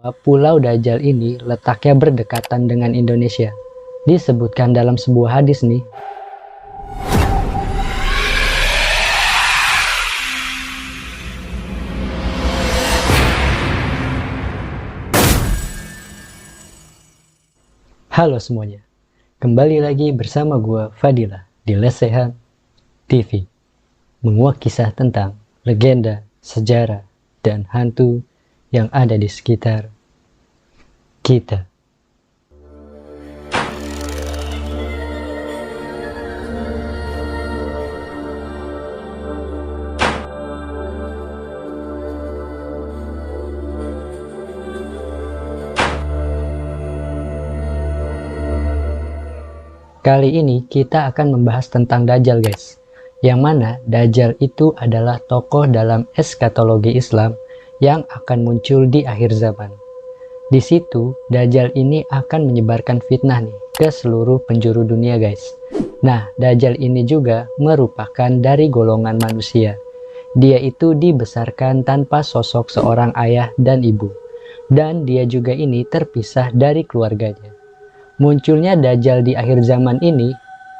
Pulau Dajjal ini letaknya berdekatan dengan Indonesia. Disebutkan dalam sebuah hadis nih. Halo semuanya, kembali lagi bersama gue Fadila di Lesehan TV, menguak kisah tentang legenda, sejarah, dan hantu yang ada di sekitar kita. Kali ini kita akan membahas tentang Dajjal guys, yang mana Dajjal itu adalah tokoh dalam eskatologi Islam yang akan muncul di akhir zaman. Di situ Dajjal ini akan menyebarkan fitnah nih ke seluruh penjuru dunia guys. Nah, Dajjal ini juga merupakan dari golongan manusia. Dia itu dibesarkan tanpa sosok seorang ayah dan ibu, dan dia juga ini terpisah dari keluarganya. Munculnya Dajjal di akhir zaman ini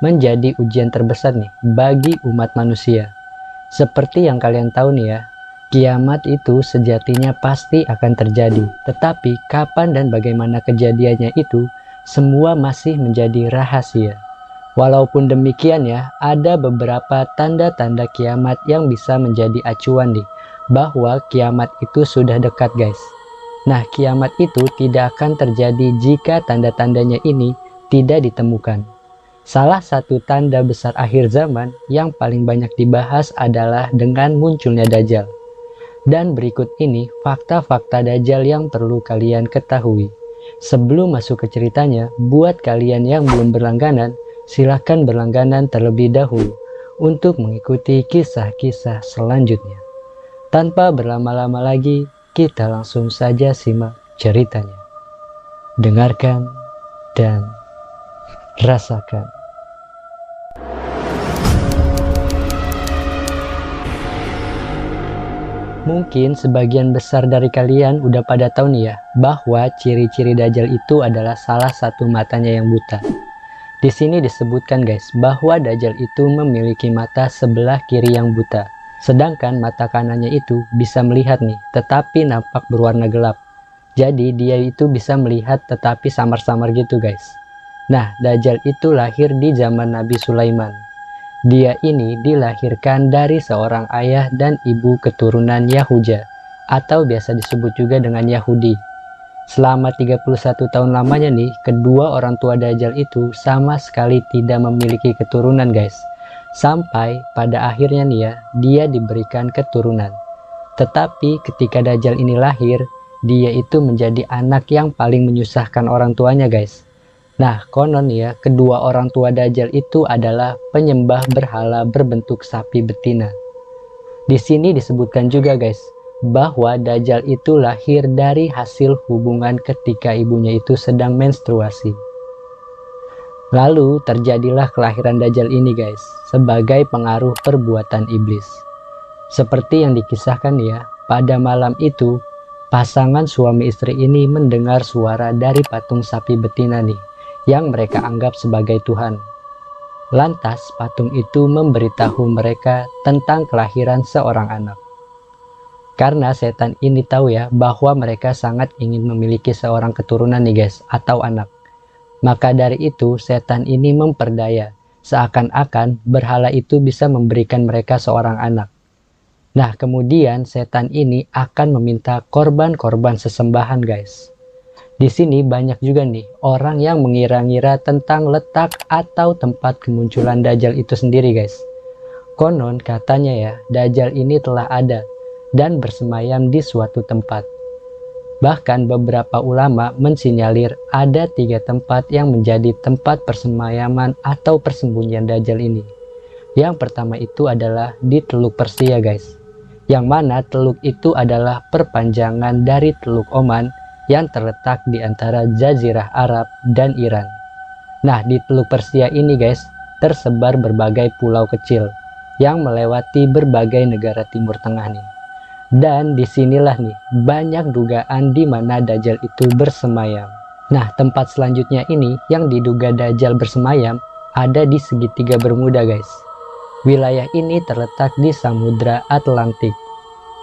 menjadi ujian terbesar nih bagi umat manusia. Seperti yang kalian tahu nih ya, kiamat itu sejatinya pasti akan terjadi. Tetapi kapan dan bagaimana kejadiannya itu semua masih menjadi rahasia. Walaupun demikian ya, ada beberapa tanda-tanda kiamat yang bisa menjadi acuan nih bahwa kiamat itu sudah dekat guys. Nah, kiamat itu tidak akan terjadi jika tanda-tandanya ini tidak ditemukan. Salah satu tanda besar akhir zaman yang paling banyak dibahas adalah dengan munculnya Dajjal. Dan berikut ini fakta-fakta Dajjal yang perlu kalian ketahui. Sebelum masuk ke ceritanya, buat kalian yang belum berlangganan, silahkan berlangganan terlebih dahulu untuk mengikuti kisah-kisah selanjutnya. Tanpa berlama-lama lagi, kita langsung saja simak ceritanya. Dengarkan dan rasakan. Mungkin sebagian besar dari kalian udah pada tahu nih ya, bahwa ciri-ciri Dajjal itu adalah salah satu matanya yang buta. Di sini disebutkan guys, bahwa Dajjal itu memiliki mata sebelah kiri yang buta. Sedangkan mata kanannya itu bisa melihat nih, tetapi nampak berwarna gelap. Jadi dia itu bisa melihat tetapi samar-samar gitu guys. Nah, Dajjal itu lahir di zaman Nabi Sulaiman. Dia ini dilahirkan dari seorang ayah dan ibu keturunan Yahuja, atau biasa disebut juga dengan Yahudi. Selama 31 tahun lamanya nih, kedua orang tua Dajjal itu sama sekali tidak memiliki keturunan guys. Sampai pada akhirnya nih ya, dia diberikan keturunan. Tetapi ketika Dajjal ini lahir, dia itu menjadi anak yang paling menyusahkan orang tuanya guys. Nah, konon ya, kedua orang tua Dajjal itu adalah penyembah berhala berbentuk sapi betina. Di sini disebutkan juga guys, bahwa Dajjal itu lahir dari hasil hubungan ketika ibunya itu sedang menstruasi. Lalu terjadilah kelahiran Dajjal ini guys, sebagai pengaruh perbuatan iblis. Seperti yang dikisahkan ya, pada malam itu, pasangan suami istri ini mendengar suara dari patung sapi betina nih, yang mereka anggap sebagai Tuhan. Lantas patung itu memberitahu mereka tentang kelahiran seorang anak. Karena setan ini tahu ya, bahwa mereka sangat ingin memiliki seorang keturunan nih guys, atau anak. Maka dari itu setan ini memperdaya, seakan-akan berhala itu bisa memberikan mereka seorang anak. Nah, kemudian setan ini akan meminta korban-korban sesembahan guys. Di sini banyak juga nih orang yang mengira-ngira tentang letak atau tempat kemunculan Dajjal itu sendiri guys. Konon katanya ya, Dajjal ini telah ada dan bersemayam di suatu tempat. Bahkan beberapa ulama mensinyalir ada 3 tempat yang menjadi tempat persemayaman atau persembunyian Dajjal ini. Yang pertama itu adalah di Teluk Persia guys, yang mana teluk itu adalah perpanjangan dari Teluk Oman yang terletak di antara Jazirah Arab dan Iran. Nah, di Teluk Persia ini guys, tersebar berbagai pulau kecil yang melewati berbagai negara Timur Tengah nih. Dan disinilah nih banyak dugaan di mana Dajjal itu bersemayam. Nah, tempat selanjutnya ini yang diduga Dajjal bersemayam ada di segitiga Bermuda guys. Wilayah ini terletak di Samudra Atlantik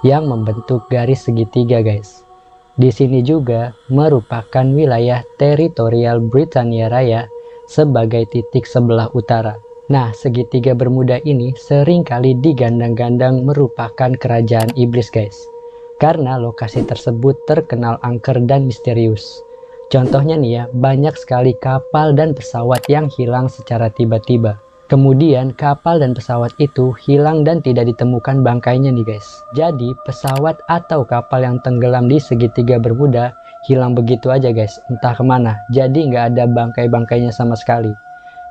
yang membentuk garis segitiga guys. Di sini juga merupakan wilayah teritorial Britania Raya sebagai titik sebelah utara. Nah, segitiga Bermuda ini seringkali digandang-gandang merupakan kerajaan iblis guys. Karena lokasi tersebut terkenal angker dan misterius. Contohnya nih ya, banyak sekali kapal dan pesawat yang hilang secara tiba-tiba. Kemudian kapal dan pesawat itu hilang dan tidak ditemukan bangkainya nih guys. Jadi pesawat atau kapal yang tenggelam di segitiga Bermuda hilang begitu aja guys, entah kemana. Jadi nggak ada bangkai-bangkainya sama sekali.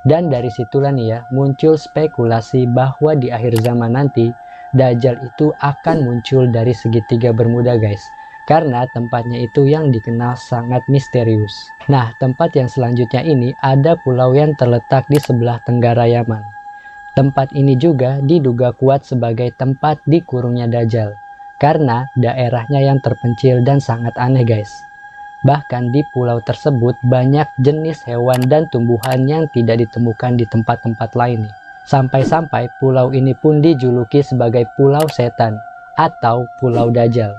Dan dari situlah nih ya muncul spekulasi bahwa di akhir zaman nanti Dajjal itu akan muncul dari segitiga Bermuda guys. Karena tempatnya itu yang dikenal sangat misterius. Nah, tempat yang selanjutnya ini ada pulau yang terletak di sebelah tenggara Yaman. Tempat ini juga diduga kuat sebagai tempat dikurungnya Dajjal. Karena daerahnya yang terpencil dan sangat aneh guys. Bahkan di pulau tersebut banyak jenis hewan dan tumbuhan yang tidak ditemukan di tempat-tempat lain nih. Sampai-sampai pulau ini pun dijuluki sebagai Pulau Setan atau Pulau Dajjal.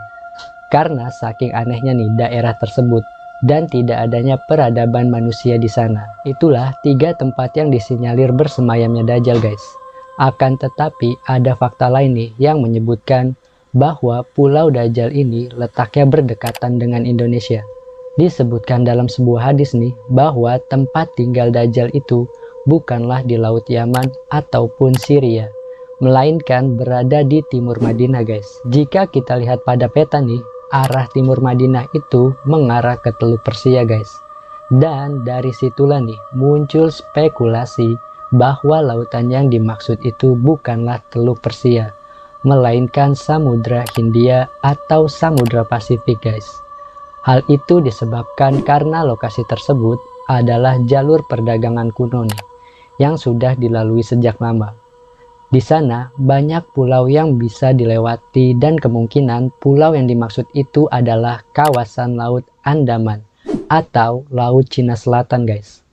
Karena saking anehnya nih daerah tersebut dan tidak adanya peradaban manusia di sana. Itulah 3 tempat yang disinyalir bersemayamnya Dajjal guys. Akan tetapi ada fakta lain nih yang menyebutkan bahwa Pulau Dajjal ini letaknya berdekatan dengan Indonesia. Disebutkan dalam sebuah hadis nih bahwa tempat tinggal Dajjal itu bukanlah di Laut Yaman ataupun Syria, melainkan berada di timur Madinah guys. Jika kita lihat pada peta nih, arah timur Madinah itu mengarah ke Teluk Persia guys. Dan dari situlah nih muncul spekulasi bahwa lautan yang dimaksud itu bukanlah Teluk Persia, melainkan Samudra Hindia atau Samudra Pasifik guys. Hal itu disebabkan karena lokasi tersebut adalah jalur perdagangan kuno nih, yang sudah dilalui sejak lama. Di sana banyak pulau yang bisa dilewati dan kemungkinan pulau yang dimaksud itu adalah kawasan Laut Andaman atau Laut Cina Selatan guys.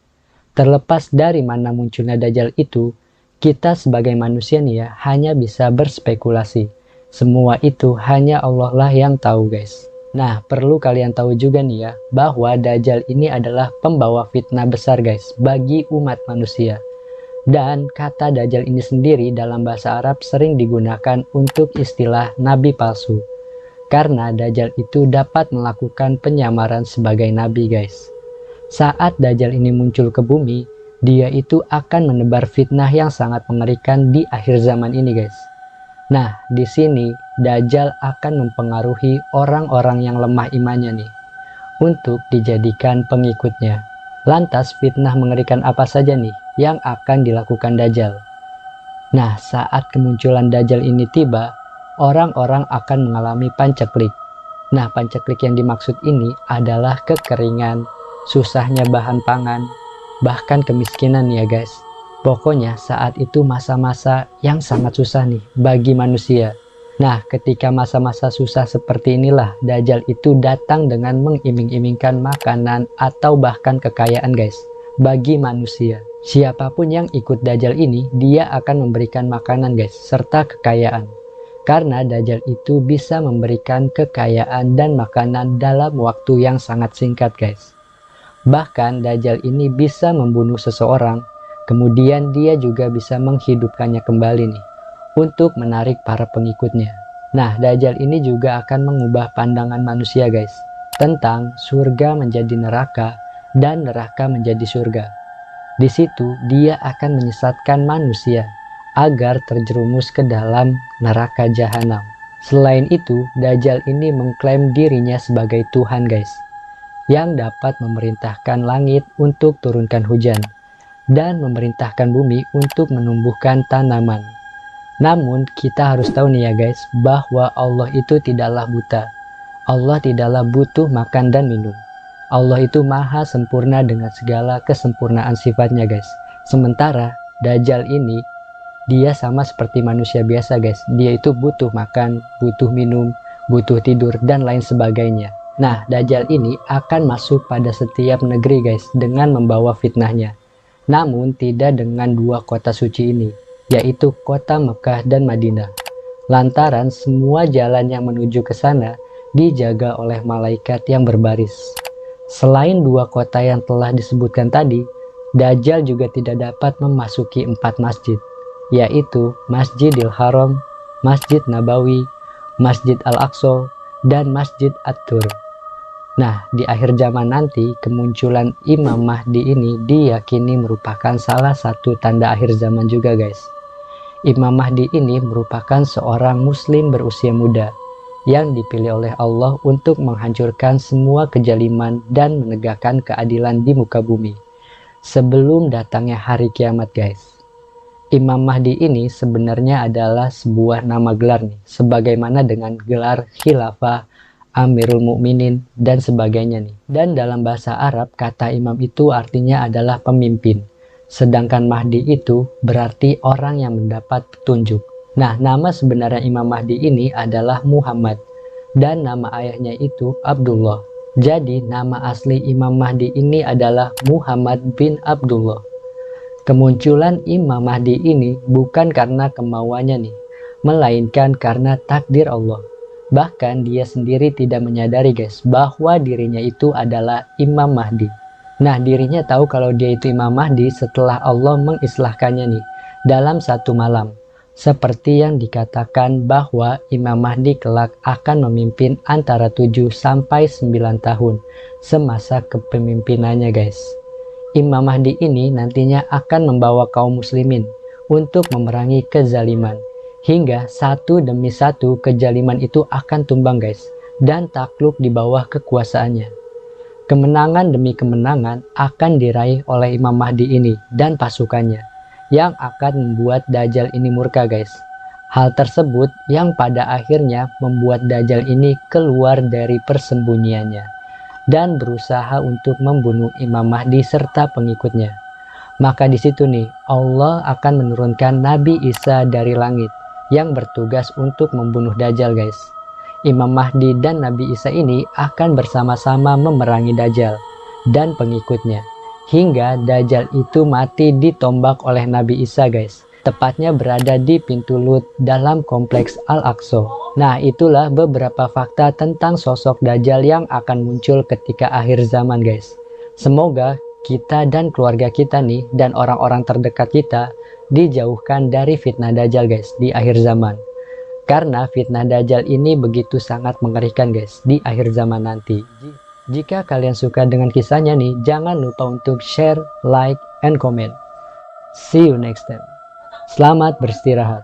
Terlepas dari mana munculnya Dajjal itu, kita sebagai manusia nih ya hanya bisa berspekulasi. Semua itu hanya Allah lah yang tahu guys. Nah, perlu kalian tahu juga nih ya bahwa Dajjal ini adalah pembawa fitnah besar guys bagi umat manusia. Dan kata Dajjal ini sendiri dalam bahasa Arab sering digunakan untuk istilah nabi palsu. Karena Dajjal itu dapat melakukan penyamaran sebagai nabi guys. Saat Dajjal ini muncul ke bumi, dia itu akan menebar fitnah yang sangat mengerikan di akhir zaman ini guys. Nah, di sini Dajjal akan mempengaruhi orang-orang yang lemah imannya nih untuk dijadikan pengikutnya. Lantas fitnah mengerikan apa saja nih yang akan dilakukan Dajjal? Nah, saat kemunculan Dajjal ini tiba, orang-orang akan mengalami panceklik. Nah, panceklik yang dimaksud ini adalah kekeringan, susahnya bahan pangan, bahkan kemiskinan ya guys. Pokoknya saat itu masa-masa yang sangat susah nih bagi manusia. Nah, ketika masa-masa susah seperti inilah Dajjal itu datang dengan mengiming-imingkan makanan atau bahkan kekayaan guys bagi manusia. Siapapun yang ikut Dajjal ini, dia akan memberikan makanan guys serta kekayaan. Karena Dajjal itu bisa memberikan kekayaan dan makanan dalam waktu yang sangat singkat guys. Bahkan Dajjal ini bisa membunuh seseorang, kemudian dia juga bisa menghidupkannya kembali nih untuk menarik para pengikutnya. Nah, Dajjal ini juga akan mengubah pandangan manusia guys tentang surga menjadi neraka dan neraka menjadi surga. Di situ dia akan menyesatkan manusia agar terjerumus ke dalam neraka jahanam. Selain itu, Dajjal ini mengklaim dirinya sebagai Tuhan guys, yang dapat memerintahkan langit untuk turunkan hujan dan memerintahkan bumi untuk menumbuhkan tanaman. Namun kita harus tahu nih ya guys, bahwa Allah itu tidaklah buta. Allah tidaklah butuh makan dan minum. Allah itu maha sempurna dengan segala kesempurnaan sifatnya guys. Sementara Dajjal ini, dia sama seperti manusia biasa guys. Dia itu butuh makan, butuh minum, butuh tidur, dan lain sebagainya. Nah, Dajjal ini akan masuk pada setiap negeri guys dengan membawa fitnahnya. Namun tidak dengan dua kota suci ini, yaitu kota Mekah dan Madinah. Lantaran semua jalan yang menuju ke sana dijaga oleh malaikat yang berbaris. Selain dua kota yang telah disebutkan tadi, Dajjal juga tidak dapat memasuki 4 masjid, yaitu Masjidil Haram, Masjid Nabawi, Masjid Al-Aqsa, dan Masjid At-Tur. Nah, di akhir zaman nanti, kemunculan Imam Mahdi ini diyakini merupakan salah satu tanda akhir zaman juga guys. Imam Mahdi ini merupakan seorang muslim berusia muda yang dipilih oleh Allah untuk menghancurkan semua kezaliman dan menegakkan keadilan di muka bumi sebelum datangnya hari kiamat guys. Imam Mahdi ini sebenarnya adalah sebuah nama gelar nih, sebagaimana dengan gelar khilafah, Amirul Mukminin, dan sebagainya nih. Dan dalam bahasa Arab, kata imam itu artinya adalah pemimpin. Sedangkan Mahdi itu berarti orang yang mendapat petunjuk. Nah, nama sebenarnya Imam Mahdi ini adalah Muhammad. Dan nama ayahnya itu Abdullah. Jadi, nama asli Imam Mahdi ini adalah Muhammad bin Abdullah. Kemunculan Imam Mahdi ini bukan karena kemauannya nih, melainkan karena takdir Allah. Bahkan dia sendiri tidak menyadari guys bahwa dirinya itu adalah Imam Mahdi. Nah, dirinya tahu kalau dia itu Imam Mahdi setelah Allah mengislahkannya nih dalam satu malam. Seperti yang dikatakan bahwa Imam Mahdi kelak akan memimpin antara 7 sampai 9 tahun semasa kepemimpinannya guys. Imam Mahdi ini nantinya akan membawa kaum muslimin untuk memerangi kezaliman. Hingga satu demi satu kezaliman itu akan tumbang guys, dan takluk di bawah kekuasaannya. Kemenangan demi kemenangan akan diraih oleh Imam Mahdi ini dan pasukannya, yang akan membuat Dajjal ini murka guys. Hal tersebut yang pada akhirnya membuat Dajjal ini keluar dari persembunyiannya, dan berusaha untuk membunuh Imam Mahdi serta pengikutnya. Maka di situ nih, Allah akan menurunkan Nabi Isa dari langit, yang bertugas untuk membunuh Dajjal guys. Imam Mahdi dan Nabi Isa ini akan bersama-sama memerangi Dajjal dan pengikutnya hingga Dajjal itu mati ditombak oleh Nabi Isa guys, tepatnya berada di pintu Lut dalam kompleks Al-Aqsa. Nah, itulah beberapa fakta tentang sosok Dajjal yang akan muncul ketika akhir zaman guys. Semoga kita dan keluarga kita nih dan orang-orang terdekat kita dijauhkan dari fitnah Dajjal guys di akhir zaman. Karena fitnah Dajjal ini begitu sangat mengerikan guys di akhir zaman nanti. Jika kalian suka dengan kisahnya nih, jangan lupa untuk share, like, and comment. See you next time. Selamat beristirahat.